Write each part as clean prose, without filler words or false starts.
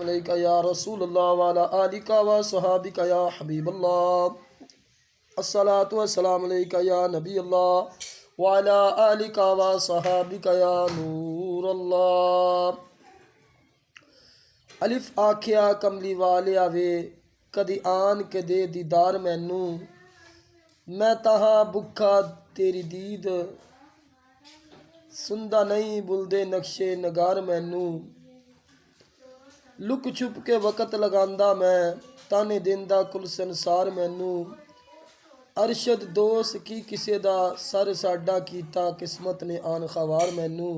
अलैका या रसूलल्लाह वाला आलिका व सहाबिका या हबीबल्लाह। अस्सलातु वस्सलामु अलैका या नबी अल्लाह वाला आलिका व सहाबिका या नूर अल्लाह। अलिफ आखिया कमली वाले आवे कदी आन के दे दीदार मैनू, मैं तहाँ भुखा तेरी दीद सुनदा नहीं बुलदे नक्शे नगार मैनू। लुक छुप के वक़्त लगांदा मैं ताने देंदा कुल संसार मैनू। अरशद दोस्त की किसे दा सर साडा कीता किस्मत ने आन खवार मैनू।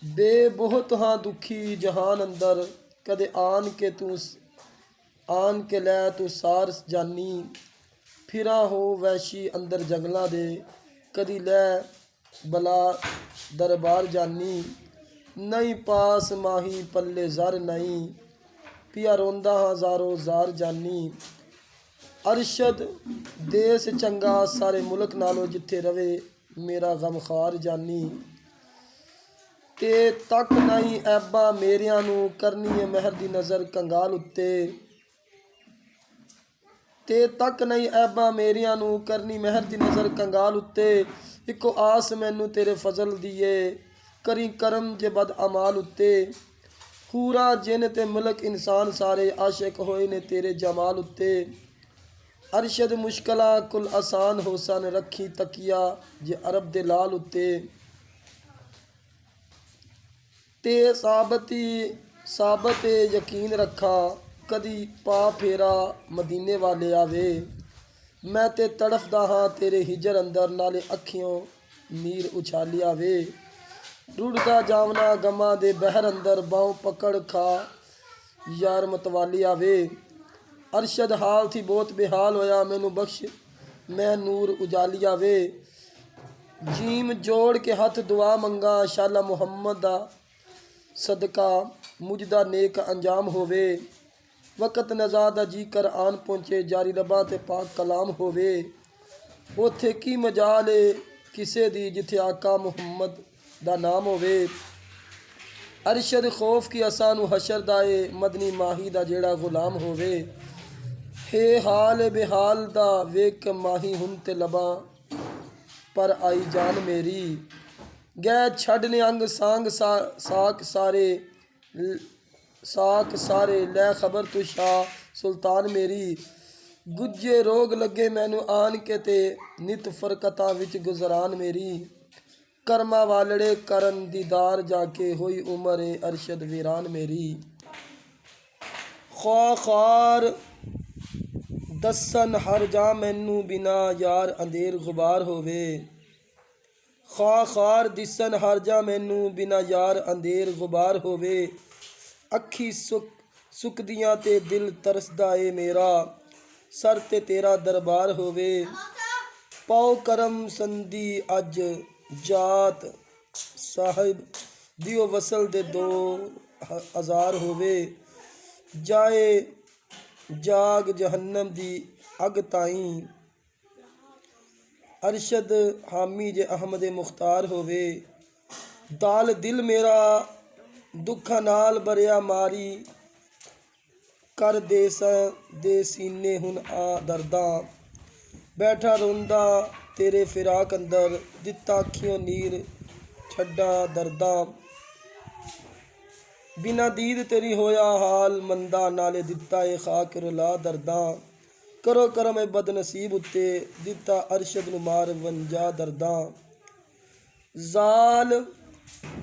बेबोहत हाँ दुखी जहान अंदर कदे आन के लै तू सार जानी। फिरा हो वैशी अंदर जंगलों दे कदी लै बला दरबार जानी। नहीं पास माही पल्ले ज़र नहीं पिया रोंदा हज़ारों ज़ार जानी। अरशद देश चंगा सारे मुल्क नालों जिथे रवे मेरा गमखार जानी। ते तक नहीं ऐबा मेरियां नू करनी है महर दी नज़र कंगाल उत्ते। ते तक नहीं ऐबा मेरियां नू करनी महर दी नज़र कंगाल उत्ते। इको आस मैनू तेरे फजल दिए करी करम जे बद अमाल उत्ते। पूरा जिन ते मुल्क इंसान सारे आशिक होए ने तेरे जमाल उत्ते। अरशद मुश्किलां कुल आसान होसन रखी तकिया जे अरब दे लाल उत्ते। ते साबत यकीन रखा कदी पा फेरा मदीने वाले आवे। मैं ते तड़फदा हाँ तेरे हिजर अंदर नाले अखियों नीर उछाली आवे। रुड़दा जावना गमा दे बहर अंदर बाहों पकड़ खा यार मतवाली आवे। अरशद हाल थी बहुत बेहाल होया मैनू बख्श मैं नूर उजाली आवे। जीम जोड़ के हथ दुआ मंगा शाला मुहम्मद दा सदका मुझदा नेक अंजाम होवे। वक़्त नज़ा दा जी कर आन पहुँचे जारी रबा ते पाक कलाम होवे। उथे की मजाल किसे दी जिथे आका मुहम्मद दा नाम होवे। अरशद खौफ की असानू हशर दाए मदनी माही दा जेड़ा गुलाम होवे। हे हाल बेहाल दा वेख माही हुन ते लबा पर आई जान मेरी। गै छड़ने अंग साक सारे लै खबर तू शाह सुल्तान मेरी। गुज्जे रोग लगे मैनू आन के ते नित फरकतां विच गुजरान मेरी। कर्मा वालड़े करन दीदार जाके होई उमर अरशद वीरान मेरी। ख्वार दसन हर जा मैनू बिना यार अंधेर गुबार होवे। ख्वार दिसन हर जा मैनू बिना यार अंधेर गुबार होवे। अखी सुकदियां ते दिल तरसदा ए मेरा सर ते तेरा दरबार होवे। पाओ करम संदी अज जात साहिब दियो वसल दे 2000 होवे। जाए जाग जहन्नम दी अग ताई अरशद हामी जे अहमद मुख्तार होवे। दाल दिल मेरा दुखा नाल भरिया मारी कर दे सीने हुन आ दर्दा। बैठा रोंदा तेरे फिराक अंदर दिता अखियों नीर छड्डा दर्दा। बिना दीद तेरी होया हाल मंदा नाले दिता ए खाक रुला दर्दा। करो करम ए बदनसीब उत्ते दिता अरशद नू मार वंजा दर्दा।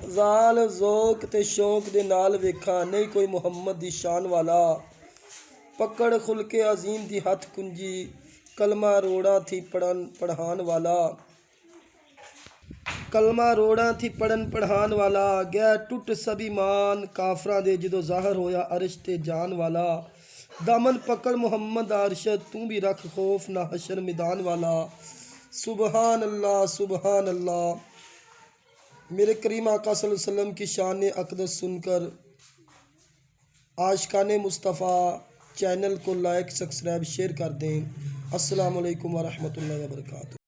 ज़ाल ज़ोक ते शौक दे नाल वेखा नहीं कोई मुहम्मद दी शान वाला। पकड़ खुल के अजीम दी हथ कुंजी कलमा रोड़ा थी पढ़ान वाला। कलमा रोड़ा थी पढ़ान वाला। गै टुट सभी मान काफरां दे जदों ज़ाहर होया अरश ते जान वाला। दामन पकड़ मुहम्मद अरशद तू भी रख खौफ ना हशर मैदान वाला। सुबहान अल्लाह। मेरे करीम आका सल्लल्लाहु अलैहि वसल्लम की शान अक़दस सुनकर आशिकाने मुस्तफ़ा चैनल को लाइक सब्सक्राइब शेयर कर दें। अस्सलामु अलैकुम व रहमतुल्लाहि व बरकातुहू।